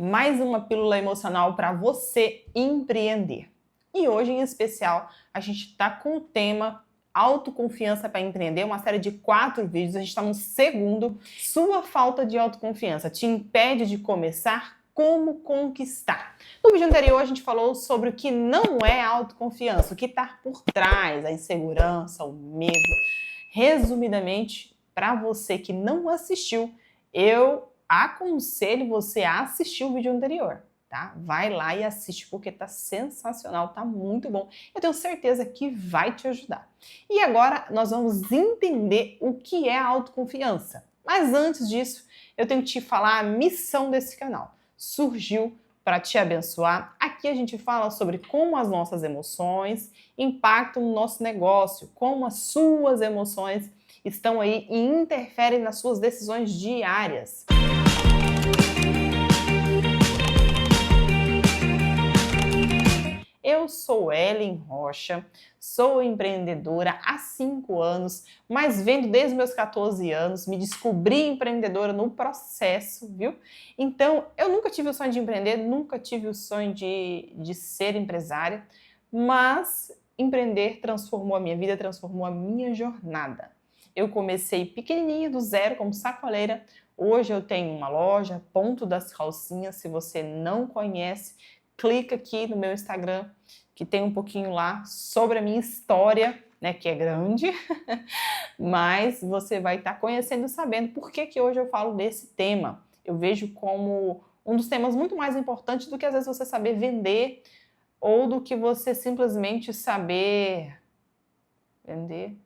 Mais uma pílula emocional para você empreender. E hoje, em especial, a gente está com o tema autoconfiança para empreender, uma série de 4 vídeos. A gente está no segundo. Sua falta de autoconfiança te impede de começar? Como conquistar? No vídeo anterior, a gente falou sobre o que não é autoconfiança, o que está por trás, a insegurança, o medo. Resumidamente, para você que não assistiu, eu aconselho você a assistir o vídeo anterior, tá? Vai lá e assiste porque tá sensacional, tá muito bom. Eu tenho certeza que vai te ajudar. E agora nós vamos entender o que é a autoconfiança. Mas antes disso, eu tenho que te falar a missão desse canal. Surgiu para te abençoar. Aqui a gente fala sobre como as nossas emoções impactam no nosso negócio, como as suas emoções estão aí e interferem nas suas decisões diárias. Eu sou Ellen Rocha, sou empreendedora há 5 anos, mas vendo desde meus 14 anos, me descobri empreendedora no processo, viu? Então, eu nunca tive o sonho de empreender, nunca tive o sonho de ser empresária, mas empreender transformou a minha vida, transformou a minha jornada. Eu comecei pequenininha, do zero, como sacoleira. Hoje eu tenho uma loja, Ponto das Calcinhas. Se você não conhece, clica aqui no meu Instagram, que tem um pouquinho lá sobre a minha história, né, que é grande, mas você vai estar conhecendo e sabendo por que hoje eu falo desse tema. Eu vejo como um dos temas muito mais importantes do que às vezes você saber vender ou do que você simplesmente saber vender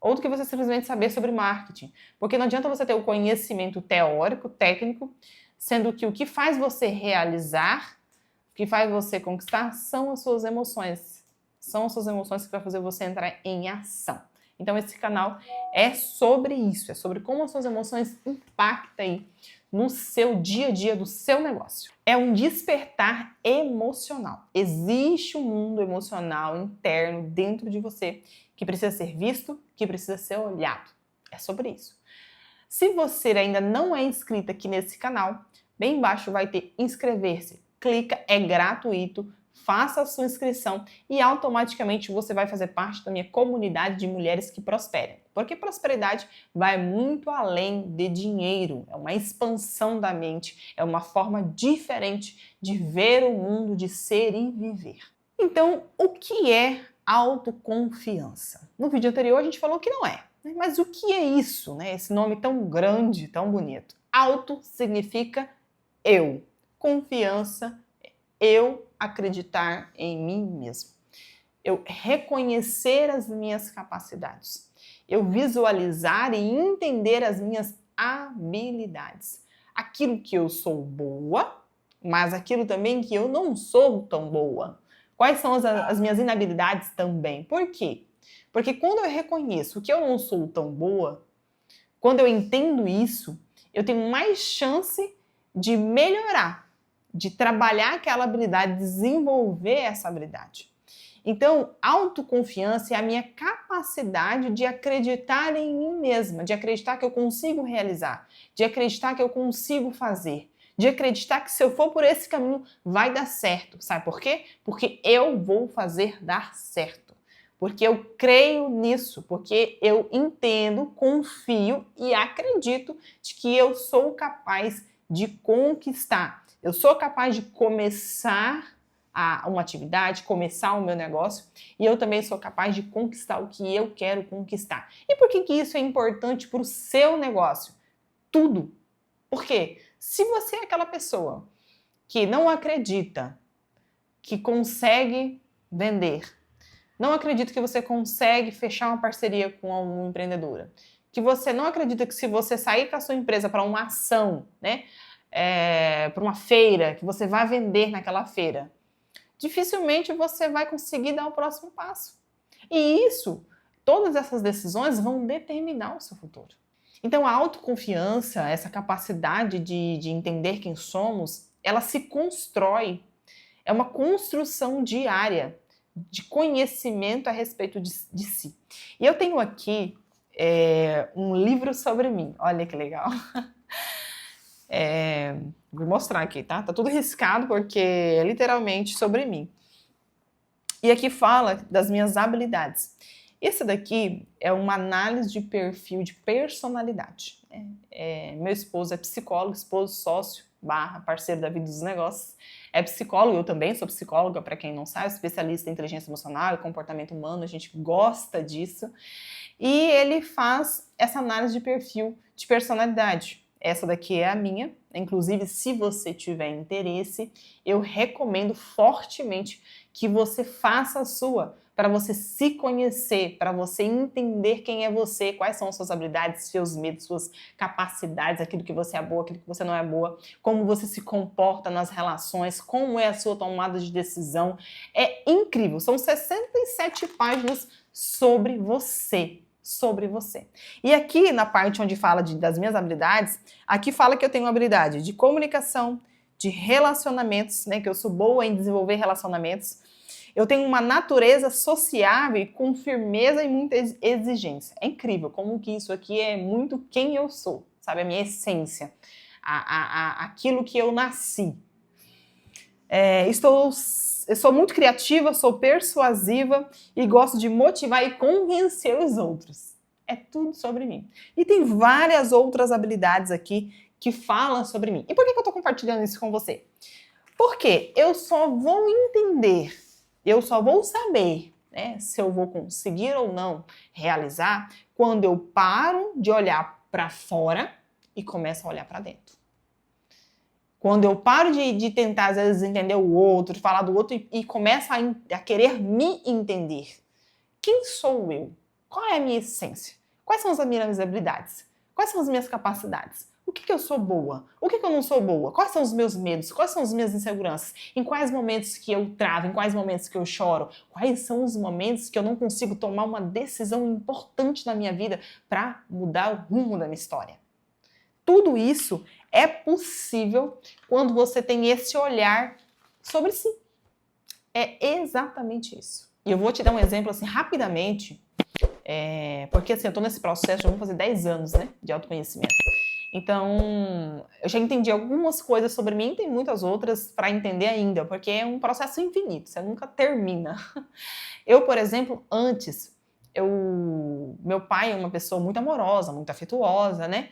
ou do que você simplesmente saber sobre marketing. Porque não adianta você ter o conhecimento teórico, técnico, sendo que o que faz você realizar, o que faz você conquistar, são as suas emoções. São as suas emoções que vai fazer você entrar em ação. Então esse canal é sobre isso, é sobre como as suas emoções impactam aí no seu dia a dia do seu negócio. É um despertar emocional. Existe um mundo emocional interno dentro de você que precisa ser visto, que precisa ser olhado. É sobre isso. Se você ainda não é inscrito aqui nesse canal, bem embaixo vai ter inscrever-se. Clica, é gratuito, faça a sua inscrição e automaticamente você vai fazer parte da minha comunidade de mulheres que prosperem. Porque prosperidade vai muito além de dinheiro, é uma expansão da mente, é uma forma diferente de ver o mundo, de ser e viver. Então, o que é autoconfiança? No vídeo anterior a gente falou que não é, né? Mas o que é isso, né? Esse nome tão grande, tão bonito. Auto significa eu. Confiança, eu acreditar em mim mesmo. Eu reconhecer as minhas capacidades. Eu visualizar e entender as minhas habilidades. Aquilo que eu sou boa, mas aquilo também que eu não sou tão boa. Quais são as minhas inabilidades também? Por quê? Porque quando eu reconheço que eu não sou tão boa, quando eu entendo isso, eu tenho mais chance de melhorar, de trabalhar aquela habilidade, desenvolver essa habilidade. Então, autoconfiança é a minha capacidade de acreditar em mim mesma, de acreditar que eu consigo realizar, de acreditar que eu consigo fazer, de acreditar que se eu for por esse caminho vai dar certo. Sabe por quê? Porque eu vou fazer dar certo. Porque eu creio nisso, porque eu entendo, confio e acredito de que eu sou capaz de conquistar. Eu sou capaz de começar uma atividade, começar o meu negócio, e eu também sou capaz de conquistar o que eu quero conquistar. E por que isso é importante para o seu negócio? Tudo. Por quê? Se você é aquela pessoa que não acredita que consegue vender, não acredita que você consegue fechar uma parceria com uma empreendedora, que você não acredita que se você sair com a sua empresa para uma ação, né, para uma feira, que você vai vender naquela feira, dificilmente você vai conseguir dar o próximo passo. E isso, todas essas decisões vão determinar o seu futuro. Então a autoconfiança, essa capacidade de entender quem somos, ela se constrói, é uma construção diária de conhecimento a respeito de si. E eu tenho aqui um livro sobre mim, olha que legal. Vou mostrar aqui, tá? Tá tudo riscado porque é literalmente sobre mim. E aqui fala das minhas habilidades. Esse daqui é uma análise de perfil de personalidade. Meu esposo é psicólogo, esposo, sócio, parceiro da vida dos negócios. É psicólogo, eu também sou psicóloga, para quem não sabe, especialista em inteligência emocional e comportamento humano, a gente gosta disso. E ele faz essa análise de perfil de personalidade. Essa daqui é a minha. Inclusive, se você tiver interesse, eu recomendo fortemente que você faça a sua, para você se conhecer, para você entender quem é você, quais são as suas habilidades, seus medos, suas capacidades, aquilo que você é boa, aquilo que você não é boa, como você se comporta nas relações, como é a sua tomada de decisão. É incrível, são 67 páginas sobre você. Sobre você. E aqui na parte onde fala das minhas habilidades, aqui fala que eu tenho habilidade de comunicação, de relacionamentos, né, que eu sou boa em desenvolver relacionamentos. Eu tenho uma natureza sociável com firmeza e muita exigência. É incrível como que isso aqui é muito quem eu sou, sabe? A minha essência, aquilo que eu nasci. Eu sou muito criativa, sou persuasiva e gosto de motivar e convencer os outros. É tudo sobre mim. E tem várias outras habilidades aqui que falam sobre mim. E por que eu estou compartilhando isso com você? Porque eu só vou entender, eu só vou saber, né, se eu vou conseguir ou não realizar quando eu paro de olhar para fora e começo a olhar para dentro. Quando eu paro de tentar, às vezes, entender o outro, falar do outro e começo a querer me entender. Quem sou eu? Qual é a minha essência? Quais são as minhas habilidades? Quais são as minhas capacidades? O que eu sou boa? O que eu não sou boa? Quais são os meus medos? Quais são as minhas inseguranças? Em quais momentos que eu travo? Em quais momentos que eu choro? Quais são os momentos que eu não consigo tomar uma decisão importante na minha vida para mudar o rumo da minha história? Tudo isso é possível quando você tem esse olhar sobre si. É exatamente isso. E eu vou te dar um exemplo assim rapidamente, porque assim, eu tô nesse processo, já vou fazer 10 anos, né, de autoconhecimento. Então, eu já entendi algumas coisas sobre mim, tem muitas outras para entender ainda, porque é um processo infinito, você nunca termina. Eu, por exemplo, antes, meu pai é uma pessoa muito amorosa, muito afetuosa, né?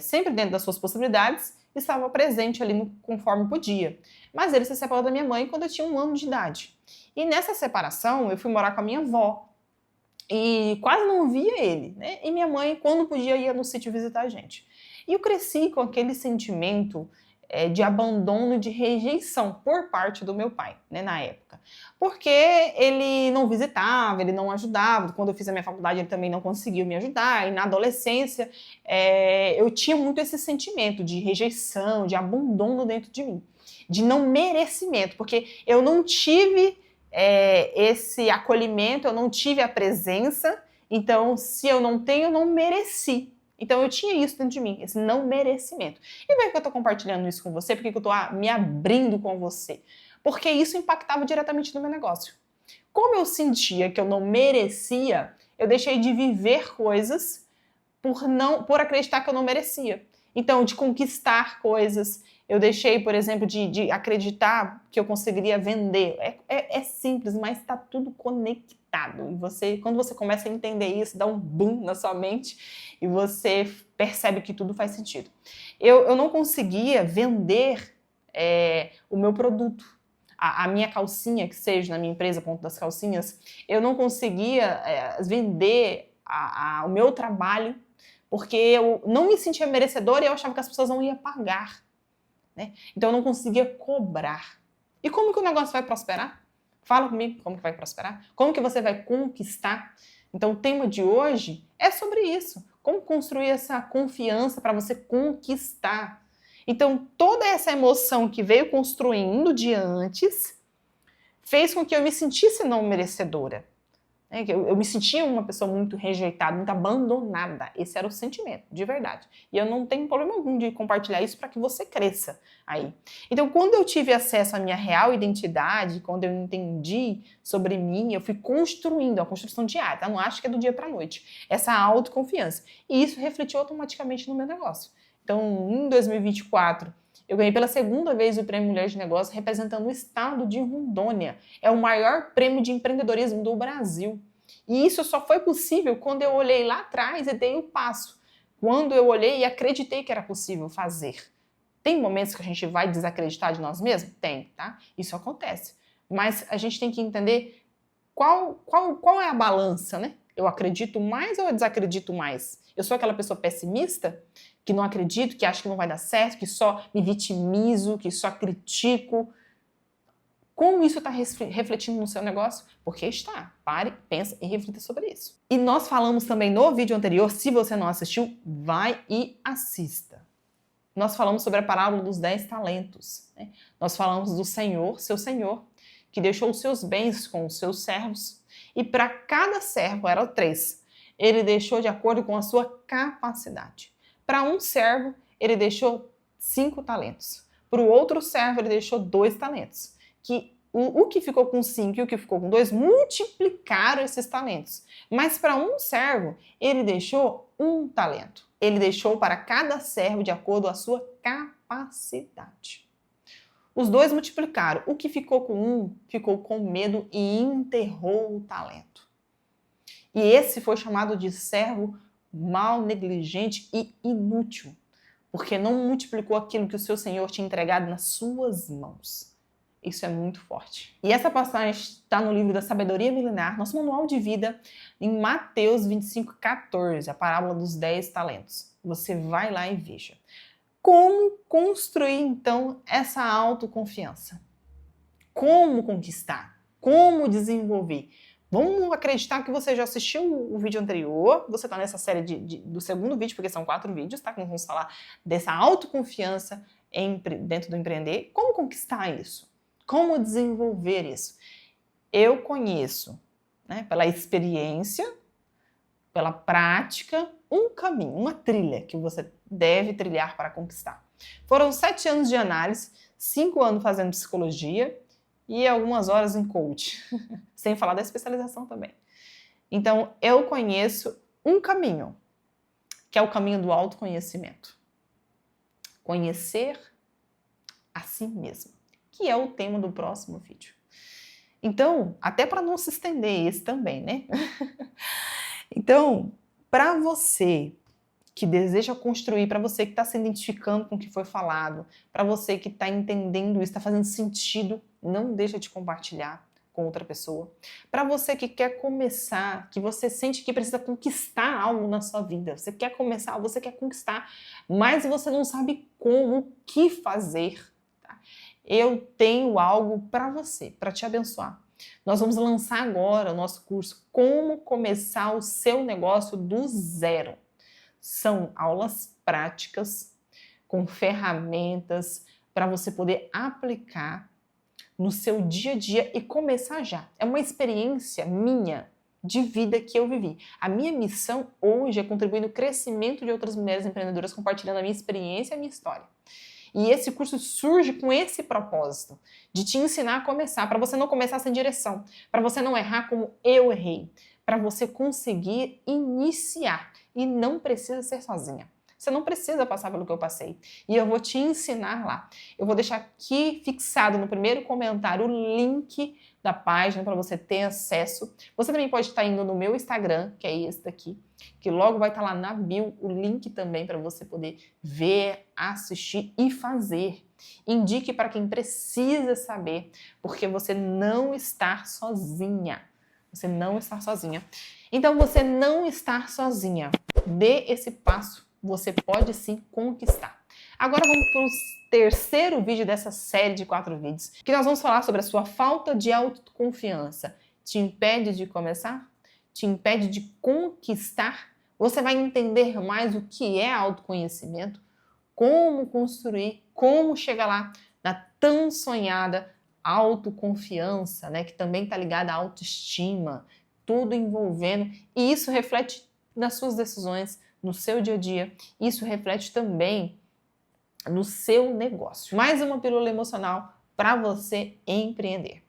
Sempre dentro das suas possibilidades, estava presente ali conforme podia. Mas ele se separou da minha mãe quando eu tinha 1 ano de idade. E nessa separação, eu fui morar com a minha avó. E quase não via ele, né? E minha mãe, quando podia, ia no sítio visitar a gente. E eu cresci com aquele sentimento de abandono e de rejeição por parte do meu pai, né, na época. Porque ele não visitava, ele não ajudava. Quando eu fiz a minha faculdade, ele também não conseguiu me ajudar. E na adolescência, eu tinha muito esse sentimento de rejeição, de abandono dentro de mim. De não merecimento, porque eu não tive esse acolhimento, eu não tive a presença. Então, se eu não tenho, eu não mereci. Então eu tinha isso dentro de mim, esse não merecimento. E por que eu tô compartilhando isso com você? Por que eu tô me abrindo com você? Porque isso impactava diretamente no meu negócio. Como eu sentia que eu não merecia, eu deixei de viver coisas por acreditar que eu não merecia. Então, de conquistar coisas, eu deixei, por exemplo, de acreditar que eu conseguiria vender. É simples, mas está tudo conectado. E quando você começa a entender isso, dá um boom na sua mente e você percebe que tudo faz sentido. Eu não conseguia vender o meu produto. A minha calcinha, que seja na minha empresa, Ponto das Calcinhas, eu não conseguia vender o meu trabalho porque eu não me sentia merecedora e eu achava que as pessoas não iam pagar. Né? Então eu não conseguia cobrar. E como que o negócio vai prosperar? Fala comigo como que vai prosperar. Como que você vai conquistar? Então o tema de hoje é sobre isso. Como construir essa confiança para você conquistar. Então toda essa emoção que veio construindo de antes fez com que eu me sentisse não merecedora. Eu me sentia uma pessoa muito rejeitada, muito abandonada. Esse era o sentimento, de verdade. E eu não tenho problema algum de compartilhar isso para que você cresça aí. Então, quando eu tive acesso à minha real identidade, quando eu entendi sobre mim, eu fui construindo, a construção diária, tá? Não acho que é do dia para a noite. Essa autoconfiança. E isso refletiu automaticamente no meu negócio. Então, em 2024, eu ganhei pela segunda vez o Prêmio Mulher de Negócios representando o estado de Rondônia. É o maior prêmio de empreendedorismo do Brasil. E isso só foi possível quando eu olhei lá atrás e dei o passo. Quando eu olhei e acreditei que era possível fazer. Tem momentos que a gente vai desacreditar de nós mesmos? Tem, tá? Isso acontece. Mas a gente tem que entender qual é a balança, né? Eu acredito mais ou eu desacredito mais? Eu sou aquela pessoa pessimista, que não acredito, que acha que não vai dar certo, que só me vitimizo, que só critico. Como isso está refletindo no seu negócio? Porque está. Pare, pensa e reflita sobre isso. E nós falamos também no vídeo anterior, se você não assistiu, vai e assista. Nós falamos sobre a parábola dos 10 talentos. Né? Nós falamos do Senhor, seu Senhor, que deixou os seus bens com os seus servos. E para cada servo, eram 3, ele deixou de acordo com a sua capacidade. Para um servo, ele deixou 5 talentos. Para o outro servo, ele deixou 2 talentos. Que o que ficou com 5 e o que ficou com 2 multiplicaram esses talentos. Mas para um servo, ele deixou 1 talento. Ele deixou para cada servo de acordo com a sua capacidade. Os 2 multiplicaram. O que ficou com 1 ficou com medo e enterrou o talento. E esse foi chamado de servo mau, negligente e inútil, porque não multiplicou aquilo que o seu Senhor tinha entregado nas suas mãos. Isso é muito forte. E essa passagem está no livro da Sabedoria Milenar, nosso manual de vida, em Mateus 25:14, a parábola dos 10 talentos. Você vai lá e veja. Como construir, então, essa autoconfiança? Como conquistar? Como desenvolver? Vamos acreditar que você já assistiu o vídeo anterior, você está nessa série do segundo vídeo, porque são 4 vídeos, tá? Que nós vamos falar dessa autoconfiança dentro do empreender. Como conquistar isso? Como desenvolver isso? Eu conheço, né, pela experiência, pela prática, um caminho, uma trilha que você deve trilhar para conquistar. Foram 7 anos de análise, 5 anos fazendo psicologia e algumas horas em coach, sem falar da especialização também. Então, eu conheço um caminho, que é o caminho do autoconhecimento. Conhecer a si mesmo, que é o tema do próximo vídeo. Então, até para não se estender esse também, né? Então, para você que deseja construir, para você que está se identificando com o que foi falado, para você que está entendendo isso, está fazendo sentido, não deixa de compartilhar com outra pessoa. Para você que quer começar, que você sente que precisa conquistar algo na sua vida, você quer começar, você quer conquistar, mas você não sabe como, o que fazer. Tá? Eu tenho algo para você, para te abençoar. Nós vamos lançar agora o nosso curso Como Começar o Seu Negócio do Zero. São aulas práticas, com ferramentas para você poder aplicar no seu dia a dia e começar já. É uma experiência minha de vida que eu vivi. A minha missão hoje é contribuir no crescimento de outras mulheres empreendedoras compartilhando a minha experiência e a minha história. E esse curso surge com esse propósito, de te ensinar a começar, para você não começar sem direção, para você não errar como eu errei, para você conseguir iniciar. E não precisa ser sozinha. Você não precisa passar pelo que eu passei. E eu vou te ensinar lá. Eu vou deixar aqui fixado no primeiro comentário o link da página para você ter acesso. Você também pode estar indo no meu Instagram, que é esse daqui, que logo vai estar lá na bio o link também para você poder ver, assistir e fazer. Indique para quem precisa saber, porque você não está sozinha. Você não está sozinha. Então, você não está sozinha. Dê esse passo. Você pode sim conquistar. Agora vamos para o terceiro vídeo dessa série de 4 vídeos, que nós vamos falar sobre a sua falta de autoconfiança. Te impede de começar? Te impede de conquistar? Você vai entender mais o que é autoconhecimento, como construir, como chegar lá na tão sonhada autoconfiança, né, que também está ligada à autoestima, tudo envolvendo, e isso reflete nas suas decisões, no seu dia a dia, isso reflete também no seu negócio. Mais uma pílula emocional para você empreender.